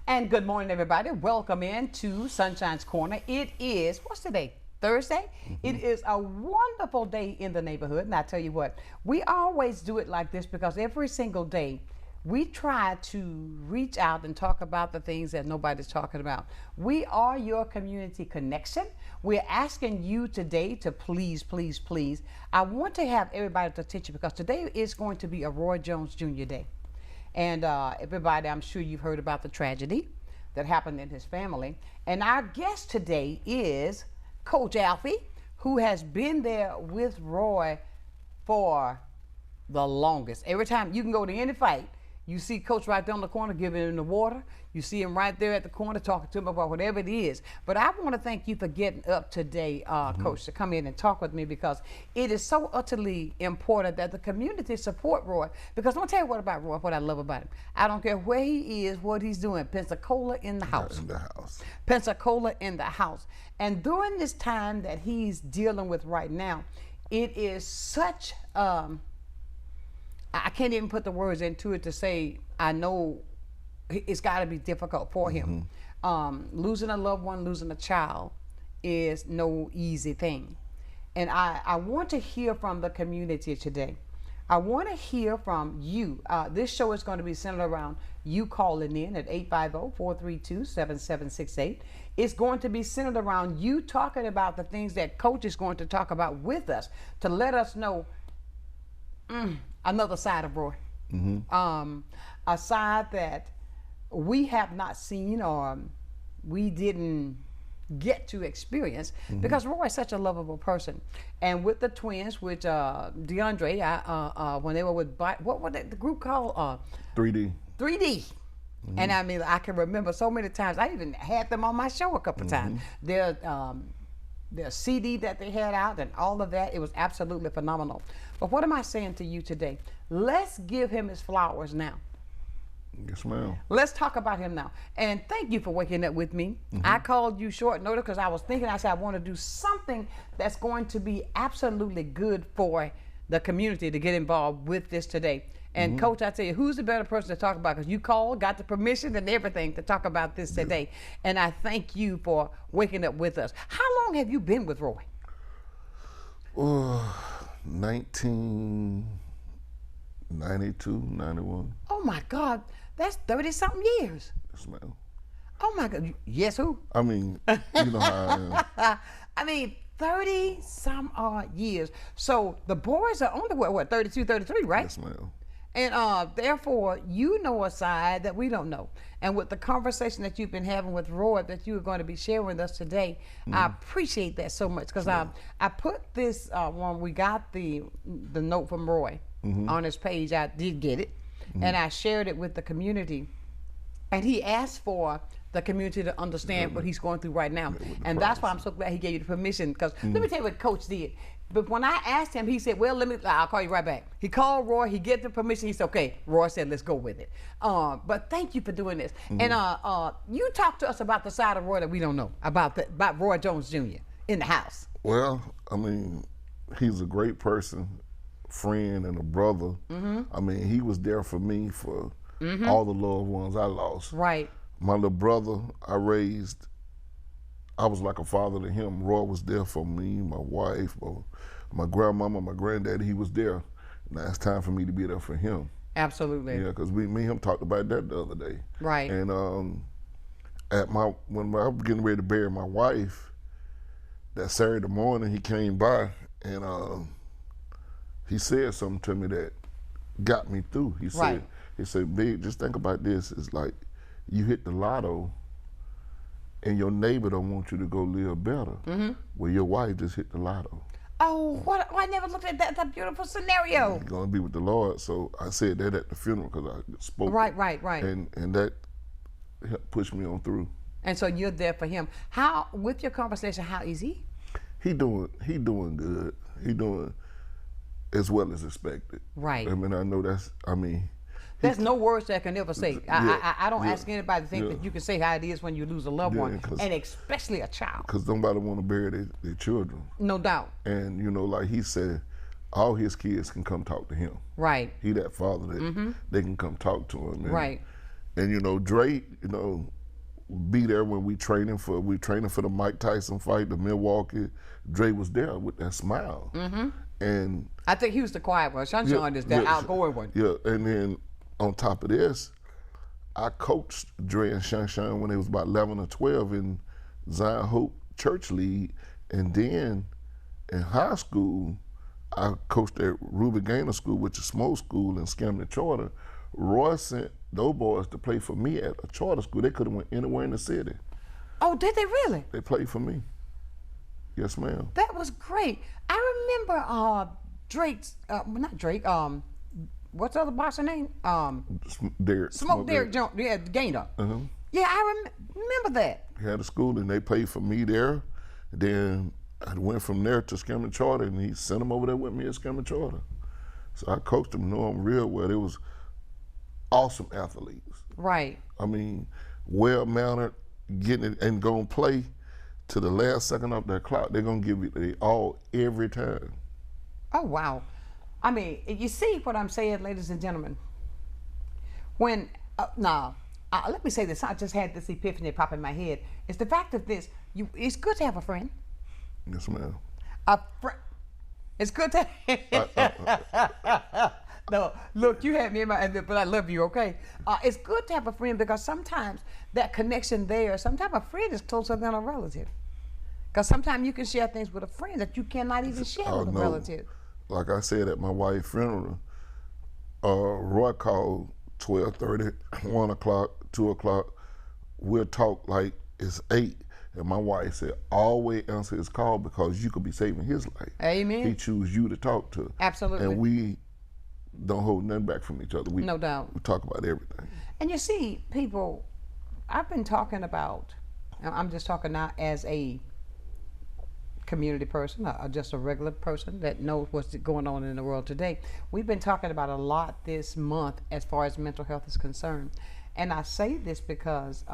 And good morning, everybody. Welcome in to Sunshine's Corner. It is, what's today? Thursday? It is a wonderful day in the neighborhood. And I tell you what, we always do it like this because every single day we try to reach out and talk about the things that nobody's talking about. We are your community connection. We're asking you today to please, I want to have everybody's attention because today is going to be a Roy Jones Jr. Day. And everybody, I'm sure you've heard about the tragedy that happened in his family. And our guest today is Coach Alfy, who has been there with Roy for the longest. Every time you can go to any fight, you see Coach right down the corner giving him the water. You see him right there at the corner talking to him about whatever it is. But I want to thank you for getting up today, Coach, to come in and talk with me because it is so utterly important that the community support Roy. Because I'm going to tell you what about Roy, what I love about him. I don't care where he is, what he's doing. Pensacola in the house. In the house. Pensacola in the house. And during this time that he's dealing with right now, it is such... I can't even put the words into it to say I know it's got to be difficult for him. Losing a loved one, losing a child is no easy thing. And I want to hear from the community today. I want to hear from you. This show is going to be centered around you calling in at 850-432-7768. It's going to be centered around you talking about the things that Coach is going to talk about with us to let us know another side of Roy, a side that we have not seen or we didn't get to experience because Roy is such a lovable person. And with the twins, with DeAndre, when they were with, what was the group called? 3D. 3D. And I mean, I can remember so many times. I even had them on my show a couple times. Their CD that they had out and all of that, it was absolutely phenomenal. But what am I saying to you today? Let's give him his flowers now. Yes, ma'am. Let's talk about him now. And thank you for waking up with me. I called you short notice because I was thinking, I said, I want to do something that's going to be absolutely good for the community to get involved with this today. And Coach, I tell you, who's the better person to talk about? Because you called, got the permission and everything to talk about this today. And I thank you for waking up with us. How long have you been with Roy? 1992, 91. Oh my God, that's 30-something years. Yes, ma'am. Oh my God, yes, who? I mean, you know how I am. I mean, 30-some odd years. So the boys are only, what, 32, 33, right? Yes, ma'am. And therefore, you know a side that we don't know. And with the conversation that you've been having with Roy that you are going to be sharing with us today, I appreciate that so much because I put this, when we got the note from Roy on his page, I did get it, and I shared it with the community. And he asked for the community to understand what he's going through right now. And that's why I'm so glad he gave you the permission because let me tell you what Coach did. But when I asked him, he said, well, I'll call you right back. He called Roy, he get the permission, he said, okay. Roy said, let's go with it. But thank you for doing this. And you talk to us about the side of Roy that we don't know, about Roy Jones Jr. in the house. Well, I mean, he's a great person, friend and a brother. I mean, he was there for me for all the loved ones I lost. Right. My little brother I raised, I was like a father to him. Roy was there for me, my wife, my grandmama, my granddaddy, he was there. Now it's time for me to be there for him. Absolutely. Yeah, because me and him talked about that the other day. Right. And when I was getting ready to bury my wife, that Saturday morning he came by and he said something to me that got me through. He said, Big, just think about this. It's like you hit the lotto and your neighbor don't want you to go live better. Well, your wife just hit the lotto. Oh, what? I never looked at that. That's a beautiful scenario. You're gonna be with the Lord. So I said that at the funeral because I spoke. Right. And that helped push me on through. And so you're there for him. How, with your conversation, how is he? He doing good. He doing as well as expected. Right. I mean, I know There's no words that I can ever say. I don't ask anybody to think that you can say how it is when you lose a loved one, and especially a child. Because nobody want to bury their children. No doubt. And, you know, like he said, all his kids can come talk to him. Right. He that father that they can come talk to him. And, right. And you know, Dre, you know, be there when we training for the Mike Tyson fight, the Milwaukee. Dre was there with that smile. Mm-hmm. And I think he was the quiet one. Sonshine is the outgoing one. Yeah, and then on top of this, I coached Dre and Sonshine when they was about 11 or 12 in Zion Hope Church League. And then in high school, I coached at Ruby Gaynor School, which is a small school in Scamden Charter. Roy sent those boys to play for me at a charter school. They could have went anywhere in the city. Oh, did they really? They played for me. Yes, ma'am. That was great. I remember Drake's, not Drake, what's the other boxer name? Smoke Derek Jones, yeah, Gaynor. Uh-huh. Yeah, I remember that. He had a school and they played for me there. Then I went from there to Scamden Charter and he sent them over there with me at Scamden Charter. So I coached them, know them real well. They was awesome athletes. Right. I mean, well-mannered, getting it and going to play to the last second of their clock. They're going to give it their all every time. Oh, wow. I mean, you see what I'm saying, ladies and gentlemen? When, let me say this. I just had this epiphany pop in my head. It's the fact of this. It's good to have a friend. Yes, ma'am. A friend. It's good to No, look, you had me in my, but I love you, okay? It's good to have a friend because sometimes that connection there, sometimes a friend is closer than a relative. Because sometimes you can share things with a friend that you cannot even share with a relative. Like I said at my wife's funeral, Roy called 12:30, 1 o'clock, 2 o'clock. We'll talk like it's 8. And my wife said, always answer his call because you could be saving his life. Amen. He choose you to talk to. Absolutely. And we don't hold nothing back from each other. No doubt. We talk about everything. And you see, people, I've been talking about, I'm just talking now as a community person, or just a regular person that knows what's going on in the world today. We've been talking about a lot this month as far as mental health is concerned. And I say this because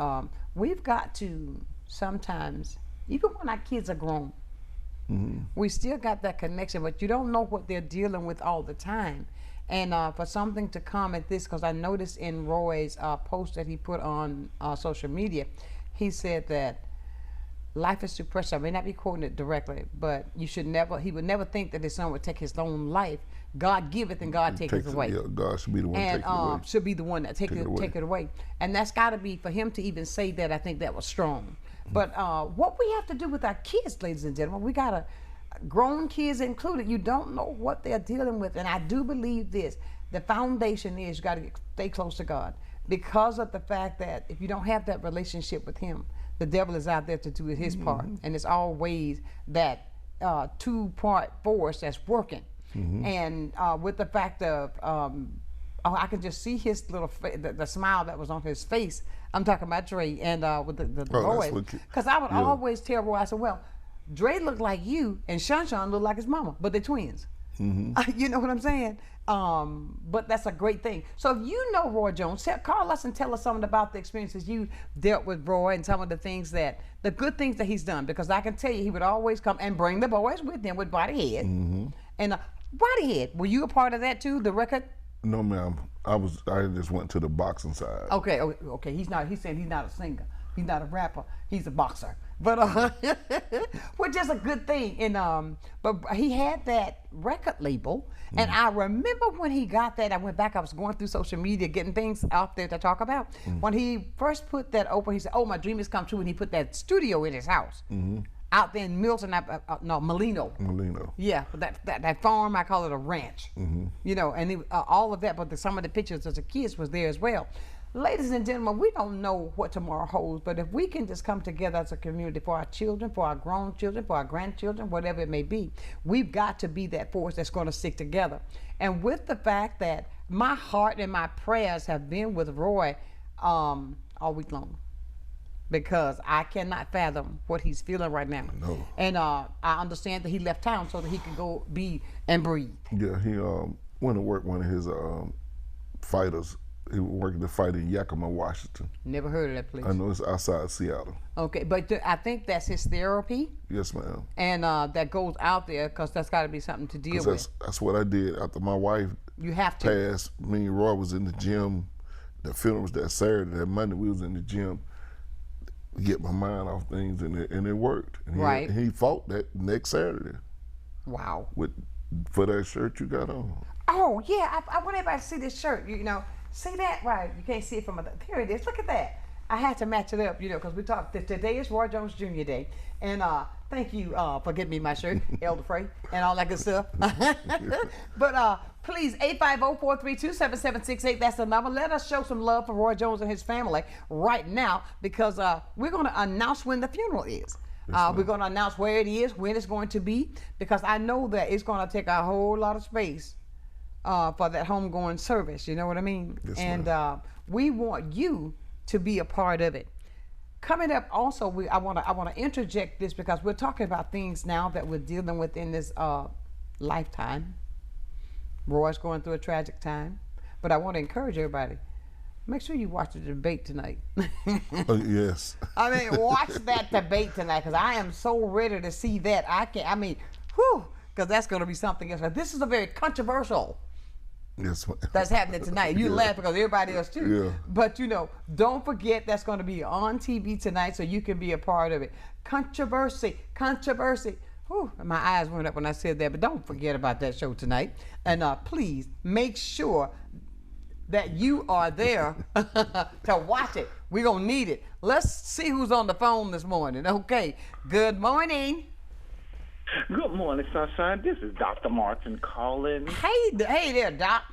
we've got to sometimes, even when our kids are grown, we still got that connection, but you don't know what they're dealing with all the time. And for something to come at this, because I noticed in Roy's post that he put on social media, he said that life is too precious. I may not be quoting it directly, but he would never think that his son would take his own life. God giveth and God taketh away. Yeah, God should be the one to take it away. Should be the one that take it away. And that's got to be, for him to even say that, I think that was strong. But what we have to do with our kids, ladies and gentlemen, we got to, grown kids included, you don't know what they're dealing with. And I do believe this, the foundation is you got to stay close to God, because of the fact that if you don't have that relationship with him, the devil is out there to do his part. And it's always that two-part force that's working. And with the fact of, I can just see his little, the smile that was on his face. I'm talking about Dre and with the boys. Because I would always tell Roy, I said, well, Dre looked like you and Sonshine looked like his mama, but they're twins. You know what I'm saying? But that's a great thing. So if you know Roy Jones, call us and tell us something about the experiences you dealt with Roy and some of the things the good things that he's done. Because I can tell you, he would always come and bring the boys with him with Body Head. And Body Head, were you a part of that too, the record? No, ma'am. I just went to the boxing side. Okay. He's saying he's not a singer. He's not a rapper. He's a boxer. But which is a good thing. And but he had that record label, and I remember when he got that. I went back. I was going through social media, getting things out there to talk about. When he first put that open, he said, "Oh, my dream has come true," and he put that studio in his house. Out there in Milton, Molino. Yeah, that farm, I call it a ranch. You know, and all of that, but some of the pictures as a kids was there as well. Ladies and gentlemen, we don't know what tomorrow holds, but if we can just come together as a community for our children, for our grown children, for our grandchildren, whatever it may be, we've got to be that force that's going to stick together. And with the fact that my heart and my prayers have been with Roy all week long, because I cannot fathom what he's feeling right now. No. And I understand that he left town so that he could go be and breathe. Yeah, he went to work one of his fighters. He was working the fight in Yakima, Washington. Never heard of that place. I know it's outside Seattle. Okay, but I think that's his therapy. Yes, ma'am. And that goes out there because that's got to be something to deal with. That's what I did after my wife you have to. passed. Me and Roy was in the gym the funeral was that Saturday. That Monday we was in the gym to get my mind off things, and it worked. And he fought that next Saturday. Wow. For that shirt you got on. Oh yeah, I want everybody to see this shirt. You know, see that? Right. You can't see it from there. It is. Look at that. I had to match it up, you know, because we talked. Today is Roy Jones Jr. Day, and thank you for getting me my shirt, Elder Frey, and all that good stuff. But please, 850-432-7768. That's the number. Let us show some love for Roy Jones and his family right now, because we're going to announce when the funeral is. We're going to announce where it is, when it's going to be, because I know that it's going to take a whole lot of space for that homegoing service. You know what I mean? Yes, and we want you to be a part of it. Coming up also, I want to interject this, because we're talking about things now that we're dealing with in this lifetime. Roy's going through a tragic time, but I want to encourage everybody, make sure you watch the debate tonight. Yes. I mean, watch that debate tonight, because I am so ready to see that. Because that's going to be something else. This is a very controversial that's happening tonight. You laugh because everybody else too. Yeah. But you know, don't forget that's going to be on TV tonight, so you can be a part of it. Controversy. Whew, my eyes went up when I said that, but don't forget about that show tonight. And please make sure that you are there to watch it. We're going to need it. Let's see who's on the phone this morning. Okay. Good morning. Good morning, Sunshine. This is Dr. Martin calling. Hey there, Doc.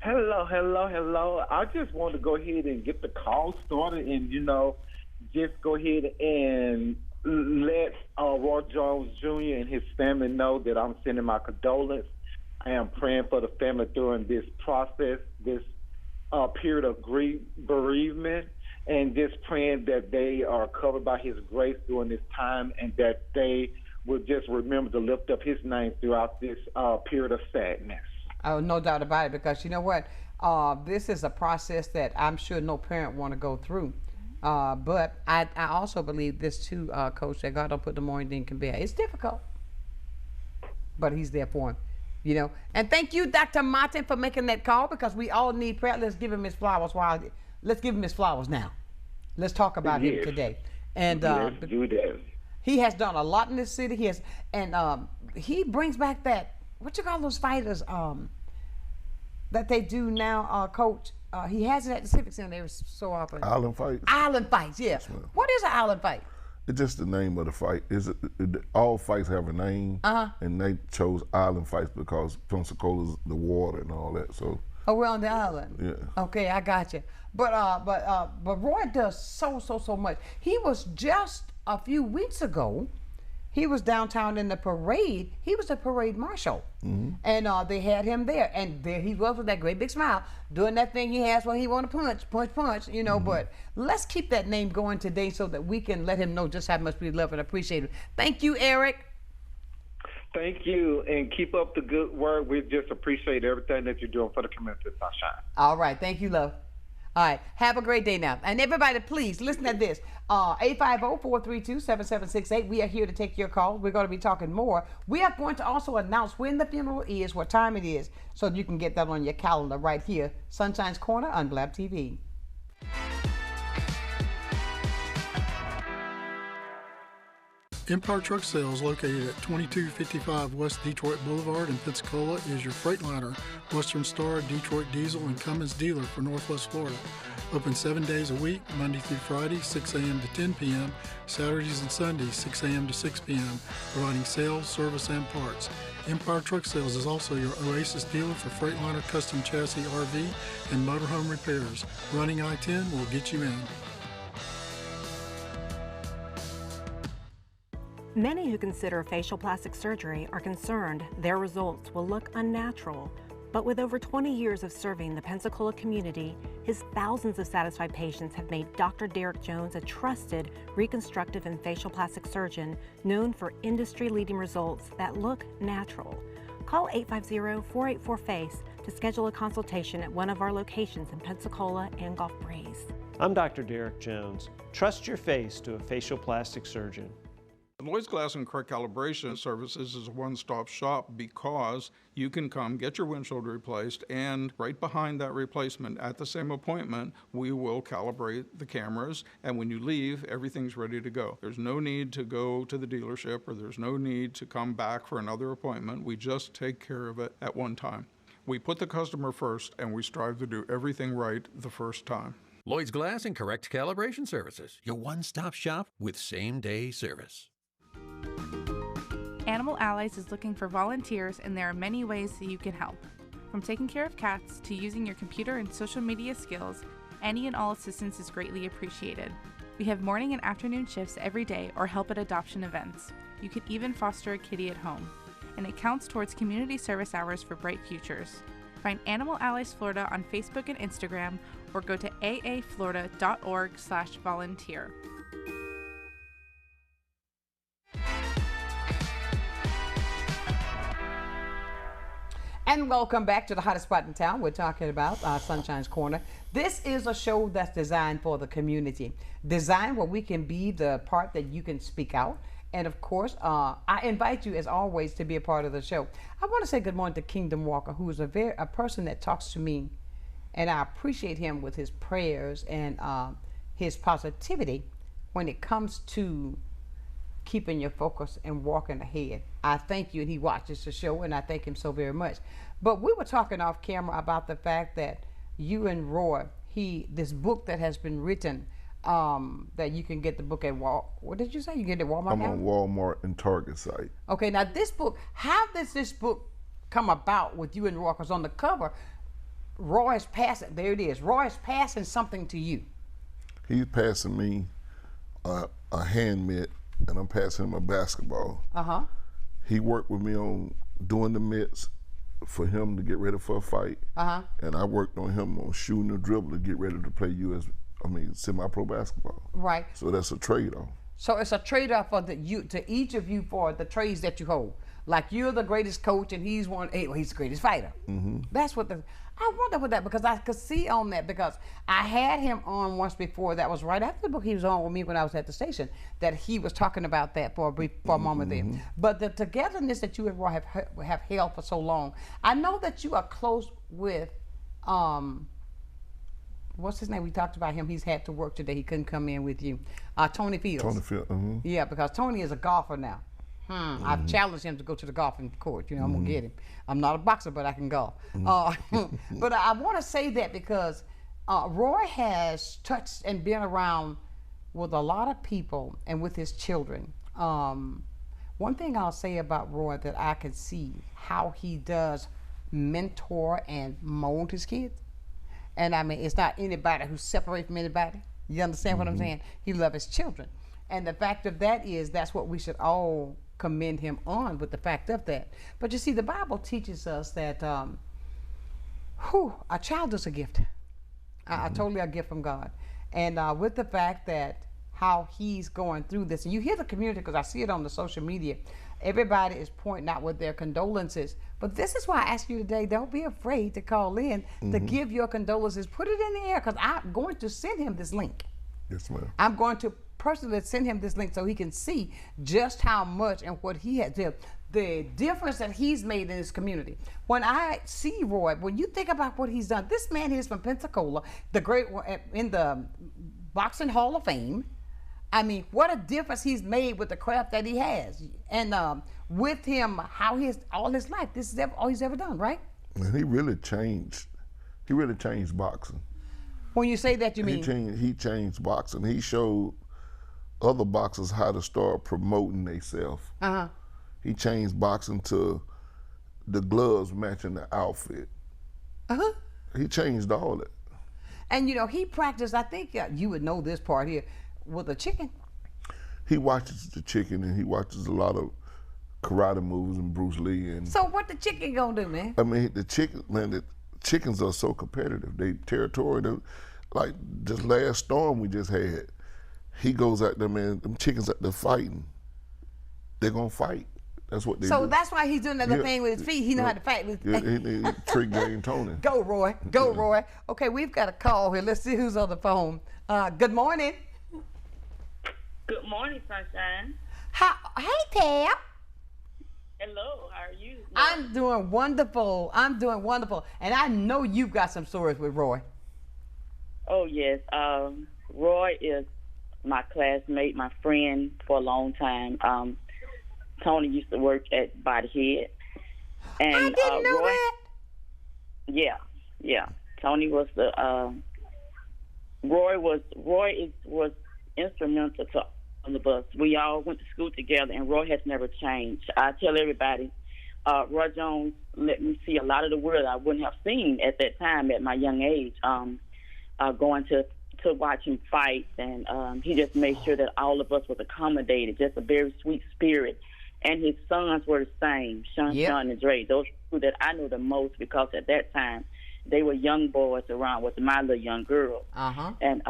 Hello. I just want to go ahead and get the call started and, you know, just go ahead and let Roy Jones Jr. and his family know that I'm sending my condolences. I am praying for the family during this process, this period of grief, bereavement, and just praying that they are covered by his grace during this time, and that they will just remember to lift up his name throughout this period of sadness. Oh, no doubt about it, because you know what? This is a process that I'm sure no parent want to go through. But I also believe this too, Coach, that God don't put the morning in can bear. It's difficult, but he's there for him. You know, and thank you, Dr. Martin, for making that call, because we all need prayer. Let's give him his flowers let's give him his flowers now. Let's talk about him today. And let's do that. He has done a lot in this city. He brings back that, what you call those fighters that they do now, Coach. He has it at the Civic Center every so often. Island fights. Island fights, yeah. What is an island fight? It's just the name of the fight. All fights have a name, and they chose island fights because Pensacola's the water and all that. So. Oh, we're on the island. Yeah. Okay, I got you. But Roy does so much. He was just a few weeks ago. He was downtown in the parade. He was a parade marshal, and they had him there, and there he was with that great big smile, doing that thing he has when he want to punch, you know. But let's keep that name going today so that we can let him know just how much we love and appreciate him. Thank you, Eric. Thank you, and keep up the good work. We just appreciate everything that you're doing for the community, Sunshine. All right, thank you, love. All right, have a great day now. And everybody, please listen to this. 850-432-7768. We are here to take your calls. We're going to be talking more. We are going to also announce when the funeral is, what time it is, so you can get that on your calendar right here. Sunshine's Corner on Blab TV. Empire Truck Sales, located at 2255 West Detroit Boulevard in Pensacola, is your Freightliner, Western Star, Detroit Diesel, and Cummins dealer for Northwest Florida. Open 7 days a week, Monday through Friday, 6 a.m. to 10 p.m., Saturdays and Sundays, 6 a.m. to 6 p.m., providing sales, service, and parts. Empire Truck Sales is also your Oasis dealer for Freightliner custom chassis RV and motorhome repairs. Running I-10 will get you in. Many who consider facial plastic surgery are concerned their results will look unnatural. But with over 20 years of serving the Pensacola community, his thousands of satisfied patients have made Dr. Derek Jones a trusted reconstructive and facial plastic surgeon known for industry-leading results that look natural. Call 850-484-FACE to schedule a consultation at one of our locations in Pensacola and Gulf Breeze. I'm Dr. Derek Jones. Trust your face to a facial plastic surgeon. Lloyd's Glass and Correct Calibration Services is a one-stop shop because you can come get your windshield replaced, and right behind that replacement at the same appointment, we will calibrate the cameras, and when you leave, everything's ready to go. There's no need to go to the dealership, or there's no need to come back for another appointment. We just take care of it at one time. We put the customer first, and we strive to do everything right the first time. Lloyd's Glass and Correct Calibration Services, your one-stop shop with same-day service. Animal Allies is looking for volunteers, and there are many ways that you can help. From taking care of cats to using your computer and social media skills, any and all assistance is greatly appreciated. We have morning and afternoon shifts every day or help at adoption events. You can even foster a kitty at home. And it counts towards community service hours for bright futures. Find Animal Allies Florida on Facebook and Instagram, or go to aaflorida.org/volunteer. And welcome back to the hottest spot in town. We're talking about Sunshine's Corner. This is a show that's designed for the community. Designed where we can be the part that you can speak out. And of course, I invite you, as always, to be a part of the show. I want to say good morning to Kingdom Walker, who is a person that talks to me, and I appreciate him with his prayers and his positivity when it comes to keeping your focus and walking ahead. I thank you, and he watches the show, and I thank him so very much. But we were talking off camera about the fact that you and Roy, this book that has been written, that you can get the book at what did you say? You get it at Walmart? I'm on Walmart and Target site. Okay, now this book, how does this book come about with you and Roy? Because on the cover, Roy is passing, there it is, Roy is passing something to you. He's passing me a hand mitt, and I'm passing him a basketball. Uh-huh. He worked with me on doing the mitts for him to get ready for a fight. Uh-huh. And I worked on him on shooting the dribble to get ready to play semi-pro basketball. Right. So that's a trade-off. So it's a trade-off for to each of you for the trades that you hold. Like you're the greatest coach and he's the greatest fighter. Mm-hmm. That's what I wonder what that, because I could see on that, because I had him on once before. That was right after the book he was on with me when I was at the station, that he was talking about that for a moment there. But the togetherness that you and Roy have held for so long, I know that you are close with, what's his name? We talked about him. He's had to work today. He couldn't come in with you. Tony Fields. Tony Fields. Mm-hmm. Yeah, because Tony is a golfer now. I've challenged him to go to the golfing court. I'm gonna get him. I'm not a boxer, but I can golf. But I want to say that because Roy has touched and been around with a lot of people and with his children. One thing I'll say about Roy that I can see how he does mentor and mold his kids. And I mean, it's not anybody who's separate from anybody. You understand what I'm saying? He loves his children. And the fact of that is, that's what we should all commend him on, with the fact of that. But you see, the Bible teaches us that a child is a gift. Totally a gift from God. And with the fact that how he's going through this, and you hear the community, because I see it on the social media, everybody is pointing out with their condolences. But this is why I ask you today, don't be afraid to call in to give your condolences. Put it in the air, because I'm going to send him this link. Yes, ma'am. I'm going to personally send him this link so he can see just how much and what he had to, the difference that he's made in his community. When I see Roy, when you think about what he's done, this man is from Pensacola, the great one in the Boxing Hall of Fame. I mean, what a difference he's made with the craft that he has, and with him, how all his life, this is all he's ever done, right? And he really changed. He really changed boxing. When you say that, you mean he changed boxing. He showed other boxers how to start promoting themselves. He changed boxing to the gloves matching the outfit. He changed all that. And he practiced, I think you would know this part here, with a chicken. He watches the chicken, and he watches a lot of karate moves and Bruce Lee. And so what the chicken gonna do, man? I mean, the chickens are so competitive. They territorial. Like this last storm we just had, he goes out there, man, them chickens out there fighting. They're gonna fight. That's what they do. So that's why he's doing that thing with his feet. He know how to fight with his feet. He trick game Tony. Go, Roy. Go, Roy. Okay, we've got a call here. Let's see who's on the phone. Good morning. Good morning, Sunshine. Hey, Tab. Hello, how are you? I'm doing wonderful. And I know you've got some stories with Roy. Oh, yes. Roy is my classmate, my friend for a long time. Tony used to work at Body Head. And I didn't know Roy, that. Yeah. Tony was the Roy was instrumental to all of us. We all went to school together, and Roy has never changed. I tell everybody, Roy Jones let me see a lot of the world I wouldn't have seen at that time at my young age. Going to watch him fight, and he just made sure that all of us was accommodated. Just a very sweet spirit. And his sons were the same, Sonshine and Dre. Those two that I knew the most, because at that time they were young boys around with my little young girl. And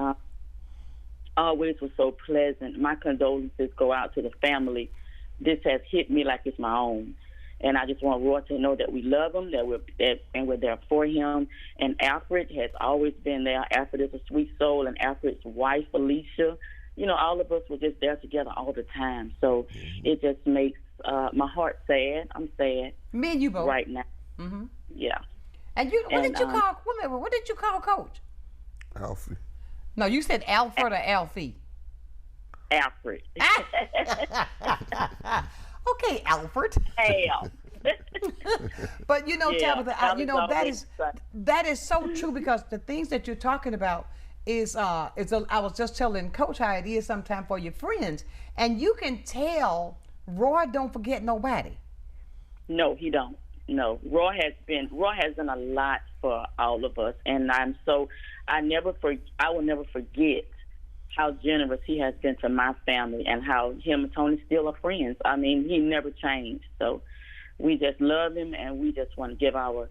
always was so pleasant. My condolences go out to the family. This has hit me like it's my own. And I just want Roy to know that we love him, that we're there for him. And Alfred has always been there. Alfred is a sweet soul, and Alfred's wife, Alicia, you know, all of us were just there together all the time. So it just makes my heart sad. I'm sad. Me and you both. Right now. Yeah. And what did you call Coach? Alfy. No, you said Alfred or Alfie? Alfred. Okay, Alfred. Al. But you know, Tabitha, Alfred's that is so true, because the things that you're talking about is I was just telling Coach how it is sometimes for your friends, and you can tell Roy don't forget nobody. No, he don't. No, Roy has done a lot for all of us, and I will never forget how generous he has been to my family, and how him and Tony still are friends. I mean, he never changed. So we just love him, and we just want to give our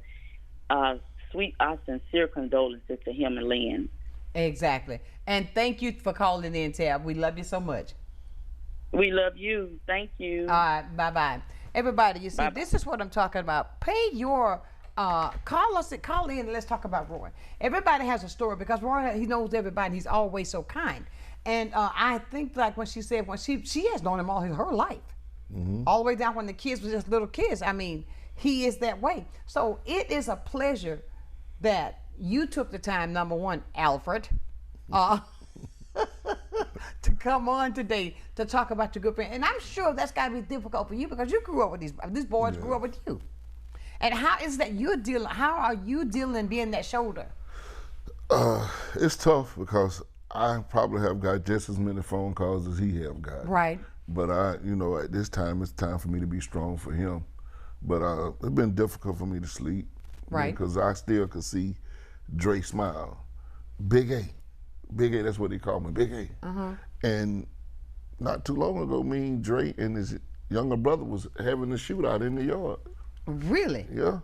sincere condolences to him and Lynn. Exactly. And thank you for calling in, Tab. We love you so much. We love you. Thank you. All right. Bye-bye. Everybody, you see, Bye-bye. This is what I'm talking about. Pay your, call in and let's talk about Roy. Everybody has a story, because Roy, he knows everybody. He's always so kind. And I think, like when she said, she has known him all her life. All the way down when the kids were just little kids. I mean, he is that way. So it is a pleasure that you took the time, number one, Alfred, to come on today to talk about your good friend. And I'm sure that's got to be difficult for you, because you grew up with these boys grew up with you. And how is that how are you dealing being that shoulder? It's tough, because I probably have got just as many phone calls as he have got. Right. But at this time, it's time for me to be strong for him. But it's been difficult for me to sleep. Right. Because I still could see Dre smile. Big A. Big A, that's what they call me, Big A. And not too long ago, me and Dre and his younger brother was having a shootout in the yard. Really? Yeah.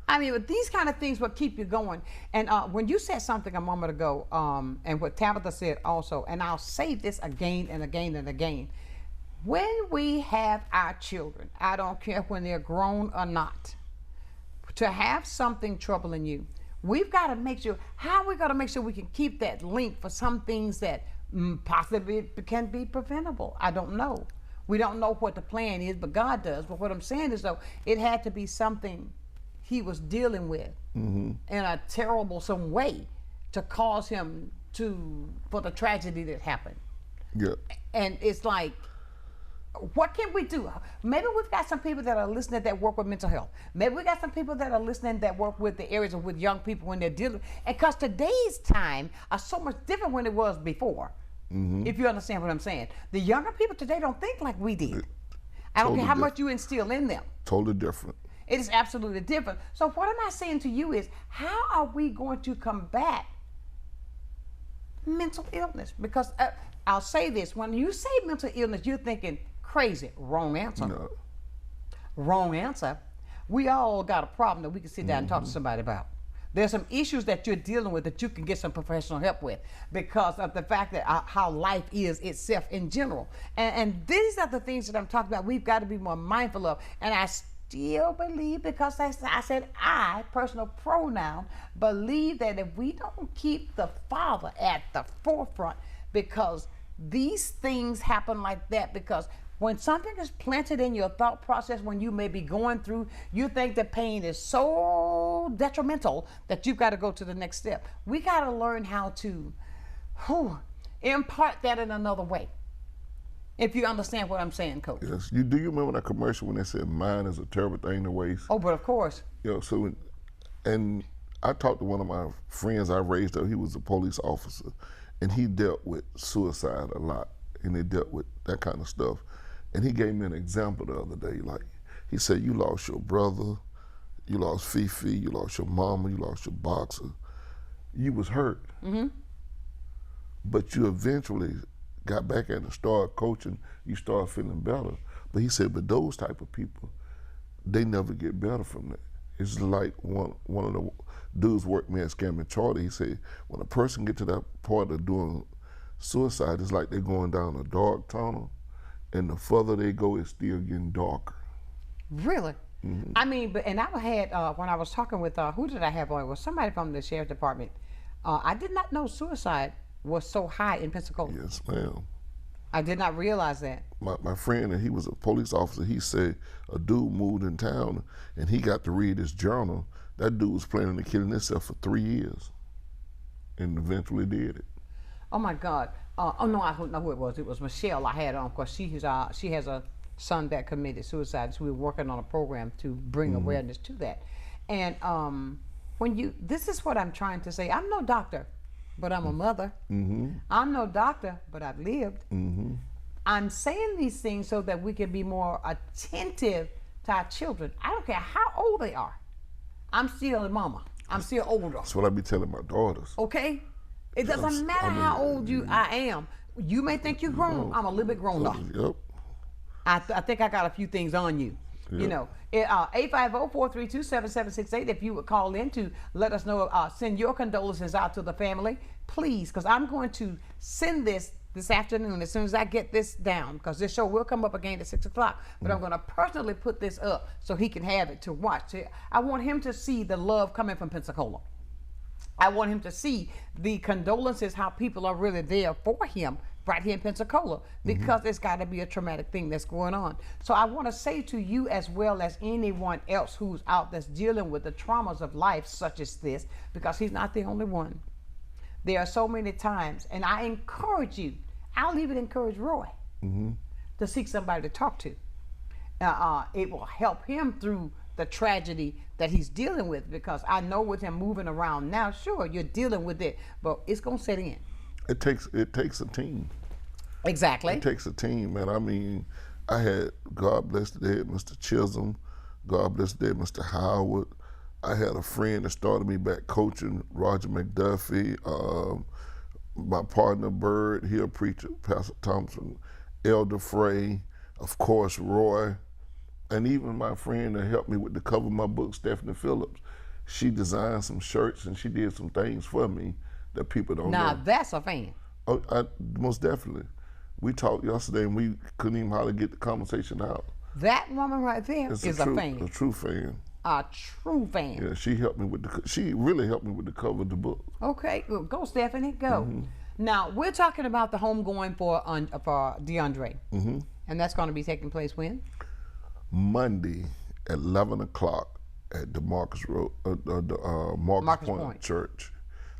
I mean, but these kind of things will keep you going. And when you said something a moment ago, and what Tabitha said also, and I'll say this again and again and again, when we have our children, I don't care when they're grown or not, to have something troubling you, we've got to make sure, how are we going to make sure we can keep that link for some things that possibly can be preventable? I don't know. We don't know what the plan is, but God does. But what I'm saying is, though, it had to be something he was dealing with in a terrible some way to cause him for the tragedy that happened. Yeah. And it's like, what can we do? Maybe we've got some people that are listening that work with mental health. Maybe we got some people that are listening that work with the areas of with young people when they're dealing. And because today's time are so much different when it was before. If you understand what I'm saying. The younger people today don't think like we did. I don't care how much you instill in them. Totally different. It is absolutely different. So what am I saying to you is, how are we going to combat mental illness? Because I'll say this, when you say mental illness, you're thinking crazy. Wrong answer. No. Wrong answer. We all got a problem that we can sit down and talk to somebody about. There's some issues that you're dealing with that you can get some professional help with, because of the fact that how life is itself in general. And these are the things that I'm talking about we've got to be more mindful of. And I still believe, because I said I, personal pronoun, believe that if we don't keep the Father at the forefront, because these things happen like that because when something is planted in your thought process, when you may be going through, you think the pain is so detrimental that you've got to go to the next step. We got to learn how to impart that in another way. If you understand what I'm saying, Coach. Yes. Do you remember that commercial when they said mind is a terrible thing to waste? Oh, but of course. And I talked to one of my friends I raised up. He was a police officer, and he dealt with suicide a lot, and he dealt with that kind of stuff. And he gave me an example the other day. Like, he said, you lost your brother, you lost Fifi, you lost your mama, you lost your boxer. You was hurt. Mm-hmm. But you eventually got back and started coaching, you started feeling better. But he said, but those type of people, they never get better from that. It's like one of the dudes worked me at Scamming Charlie. He said, when a person get to that part of doing suicide, it's like they're going down a dark tunnel, and the further they go, it's still getting darker. Really? Mm-hmm. I mean, and I had, when I was talking with, who did I have on? It was somebody from the sheriff's department. I did not know suicide was so high in Pensacola. Yes, ma'am. I did not realize that. My friend, and he was a police officer, he said a dude moved in town and he got to read his journal. That dude was planning on killing himself for 3 years and eventually did it. Oh my God. Oh no, I don't know who it was. It was Michelle I had on, because she has a son that committed suicide. So we were working on a program to bring awareness to that. And this is what I'm trying to say. I'm no doctor, but I'm a mother. Mm-hmm. I'm no doctor, but I've lived. Mm-hmm. I'm saying these things so that we can be more attentive to our children. I don't care how old they are. I'm still a mama. I'm still older. That's what I be telling my daughters. Okay? It doesn't matter how old I am. You may think you're grown. I'm a little bit grown up. Yep. I think I got a few things on you. Yep. You know, 850-432-7768. If you would call in to let us know, send your condolences out to the family, please, because I'm going to send this afternoon as soon as I get this down, because this show will come up again at 6 o'clock. But I'm going to personally put this up so he can have it to watch. I want him to see the love coming from Pensacola. I want him to see the condolences, how people are really there for him right here in Pensacola, because it's got to be a traumatic thing that's going on. So I want to say to you, as well as anyone else who's out that's dealing with the traumas of life such as this, because he's not the only one. There are so many times, and I encourage you, I'll even encourage Roy to seek somebody to talk to. It will help him through the tragedy that he's dealing with, because I know with him moving around now, sure, you're dealing with it, but it's going to set in. It takes a team. Exactly. It takes a team, man. I mean, I had, God bless the dead, Mr. Chisholm, God bless the dead, Mr. Howard. I had a friend that started me back coaching, Roger McDuffie, my partner Bird, he a preacher, Pastor Thompson, Elder Frey, of course Roy, and even my friend that helped me with the cover of my book, Stephanie Phillips. She designed some shirts and she did some things for me that people don't know. Now that's a fan. Oh, most definitely. We talked yesterday and we couldn't even hardly get the conversation out. That woman right there is a fan. A true fan. A true fan. Yeah, she helped me she really helped me with the cover of the book. Okay, well, go Stephanie, go. Now we're talking about the homegoing for DeAndre, and that's going to be taking place when? Monday at 11 o'clock at the Marcus Point Church.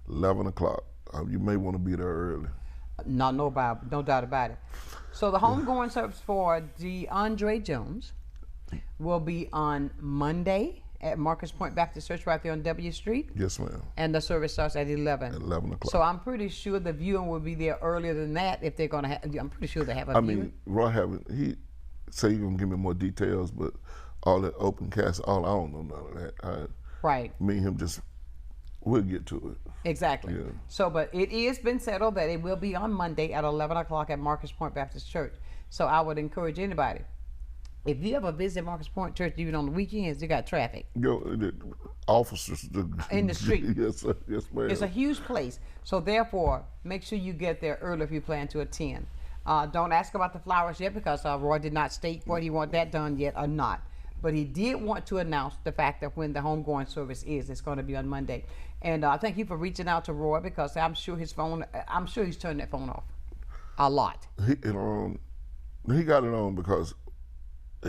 11 o'clock. You may want to be there early. No doubt about it. So the homegoing service for DeAndre Jones will be on Monday at Marcus Point Baptist Church right there on W Street. Yes, ma'am. And the service starts at 11. At 11 o'clock. So I'm pretty sure the viewing will be there earlier than that if they're going to have, I'm pretty sure they have a viewing. I mean, Roy he say he's going to give me more details, but all that open cast, I don't know none of that. Right. Me and him we'll get to it. Exactly. Yeah. So, but it is been settled that it will be on Monday at 11 o'clock at Marcus Point Baptist Church. So I would encourage anybody, if you ever visit Marcus Point Church, even on the weekends, you got traffic. The officers in the street. Yes, sir. Yes, ma'am. It's a huge place. So therefore, make sure you get there early if you plan to attend. Don't ask about the flowers yet, because Roy did not state whether he want that done yet or not. But he did want to announce the fact that when the homegoing service is, it's going to be on Monday. And thank you for reaching out to Roy, because I'm sure he's turned that phone off. A lot. He got it on because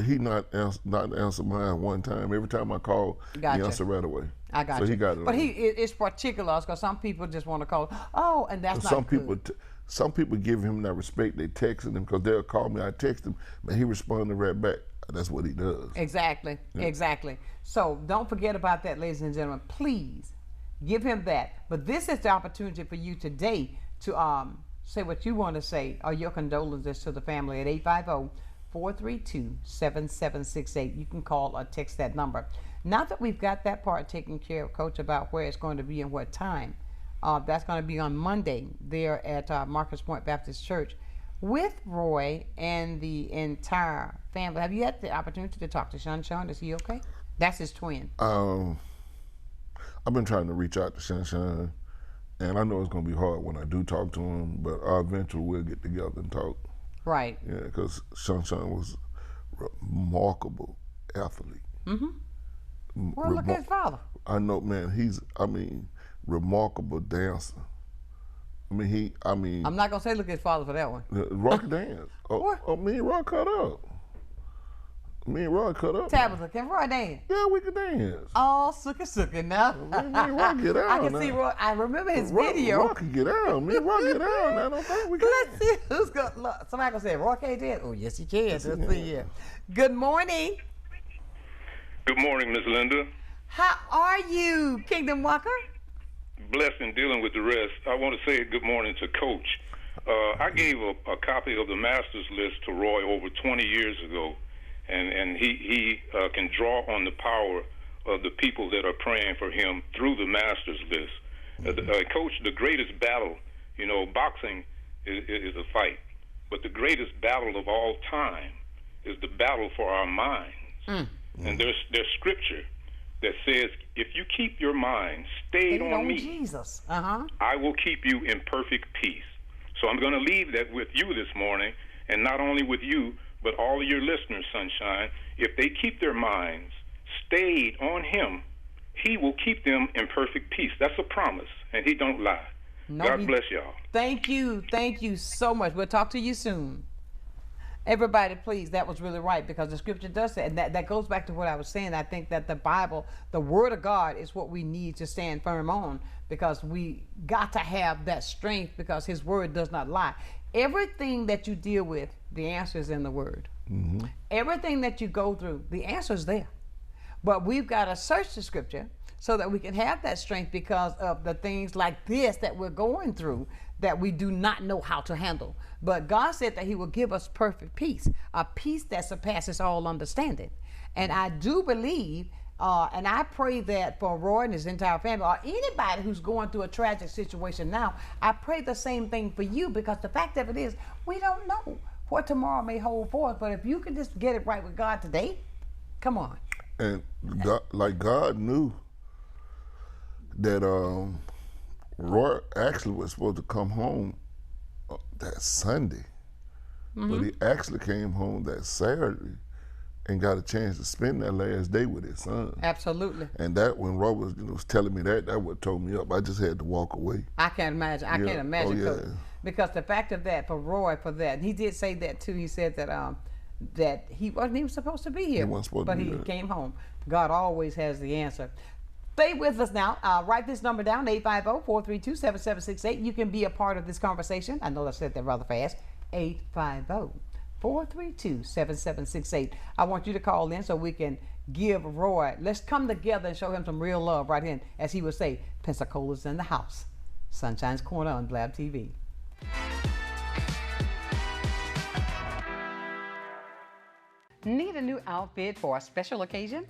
he not answer mine one time. Every time I call, Gotcha. he answer right away. I got so you. He got it but on. it's particulars because some people just want to call. Oh, and that's not good. Some people give him that respect. They texting him because they'll call me. I text him, but he responded right back. That's what he does. Exactly. Yeah. Exactly. So don't forget about that, ladies and gentlemen. Please give him that. But this is the opportunity for you today to say what you want to say or your condolences to the family at 850-432-7768. You can call or text that number. Now that we've got that part taken care of, Coach, about where it's going to be and what time, that's going to be on Monday there at Marcus Point Baptist Church with Roy and the entire family. Have you had the opportunity to talk to Sonshine? Is he okay? That's his twin. I've been trying to reach out to Sonshine, and I know it's going to be hard when I do talk to him, but eventually we'll get together and talk. Right. Yeah, because Sonshine was a remarkable athlete. Mm-hmm. Well, look at his father. I know, man. Remarkable dancer. I'm not gonna say look at his father for that one. Rock dance. Me and Rock cut up. Tabitha, can Roy dance? Yeah, we can dance. Oh, suka now. Me and Rock get out. I can see Roy. I remember his video. Rock can get out. Me and Rock get out. I don't think we can. Let's see who's gonna look. Somebody gonna say Roy can't dance. Oh, yes, he can. Let's see here. Good morning. Good morning, Miss Linda. How are you, Kingdom Walker? Blessed in dealing with the rest. I want to say good morning to Coach. I gave a copy of the Masters List to Roy over 20 years ago, and he can draw on the power of the people that are praying for him through the Masters List. Coach, the greatest battle, boxing is a fight, but the greatest battle of all time is the battle for our minds. And there's scripture that says, if you keep your mind stayed on me, Jesus. I will keep you in perfect peace. So I'm going to leave that with you this morning, and not only with you, but all of your listeners, Sonshine. If they keep their minds stayed on him, he will keep them in perfect peace. That's a promise, and he don't lie. God bless y'all. Thank you so much. We'll talk to you soon. Everybody, please, that was really right, because the scripture does say, and that goes back to what I was saying. I think that the Bible, the Word of God, is what we need to stand firm on, because we got to have that strength, because His Word does not lie. Everything that you deal with, the answer is in the Word. Mm-hmm. Everything that you go through, the answer is there. But we've got to search the scripture so that we can have that strength, because of the things like this that we're going through that we do not know how to handle. But God said that He will give us perfect peace, a peace that surpasses all understanding. And I do believe, and I pray that for Roy and his entire family, or anybody who's going through a tragic situation now, I pray the same thing for you, because the fact of it is, we don't know what tomorrow may hold for us. But if you can just get it right with God today, come on. And God knew that Roy actually was supposed to come home that Sunday, but he actually came home that Saturday and got a chance to spend that last day with his son. Absolutely. And that, when Roy was telling me that what tore me up. I just had to walk away. I can't imagine. I can't imagine. Because the fact of that, for Roy, for that, and he did say that too. He said that that he wasn't even supposed to be here, but he came home. God always has the answer. Stay with us now. Write this number down, 850-432-7768. You can be a part of this conversation. I know I said that rather fast. 850-432-7768. I want you to call in so we can give Roy, let's come together and show him some real love right here. As he would say, Pensacola's in the house. Sonshine's Corner on Blab TV. Need a new outfit for a special occasion?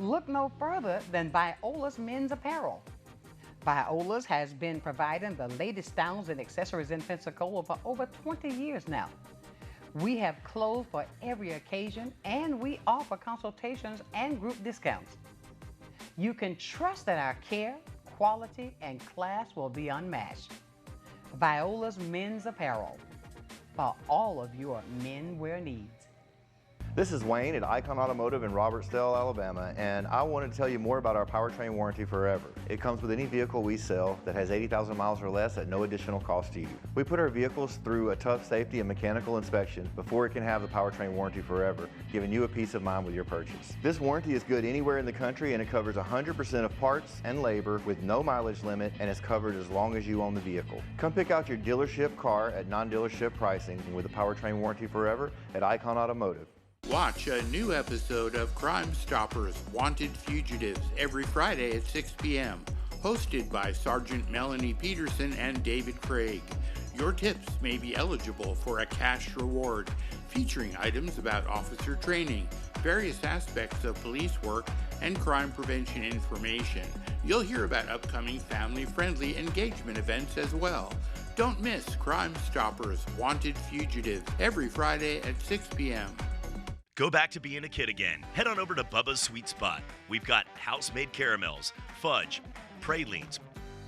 Look no further than Viola's Men's Apparel. Viola's has been providing the latest styles and accessories in Pensacola for over 20 years now. We have clothes for every occasion, and we offer consultations and group discounts. You can trust that our care, quality, and class will be unmatched. Viola's Men's Apparel, for all of your men wear needs. This is Wayne at Icon Automotive in Robertsdale, Alabama, and I wanted to tell you more about our powertrain warranty forever. It comes with any vehicle we sell that has 80,000 miles or less at no additional cost to you. We put our vehicles through a tough safety and mechanical inspection before it can have the powertrain warranty forever, giving you a peace of mind with your purchase. This warranty is good anywhere in the country, and it covers 100% of parts and labor with no mileage limit, and is covered as long as you own the vehicle. Come pick out your dealership car at non-dealership pricing with a powertrain warranty forever at Icon Automotive. Watch a new episode of Crime Stoppers Wanted Fugitives every Friday at 6 p.m., hosted by Sergeant Melanie Peterson and David Craig. Your tips may be eligible for a cash reward, featuring items about officer training, various aspects of police work, and crime prevention information. You'll hear about upcoming family-friendly engagement events as well. Don't miss Crime Stoppers Wanted Fugitives every Friday at 6 p.m. Go back to being a kid again. Head on over to Bubba's Sweet Spot. We've got house-made caramels, fudge, pralines,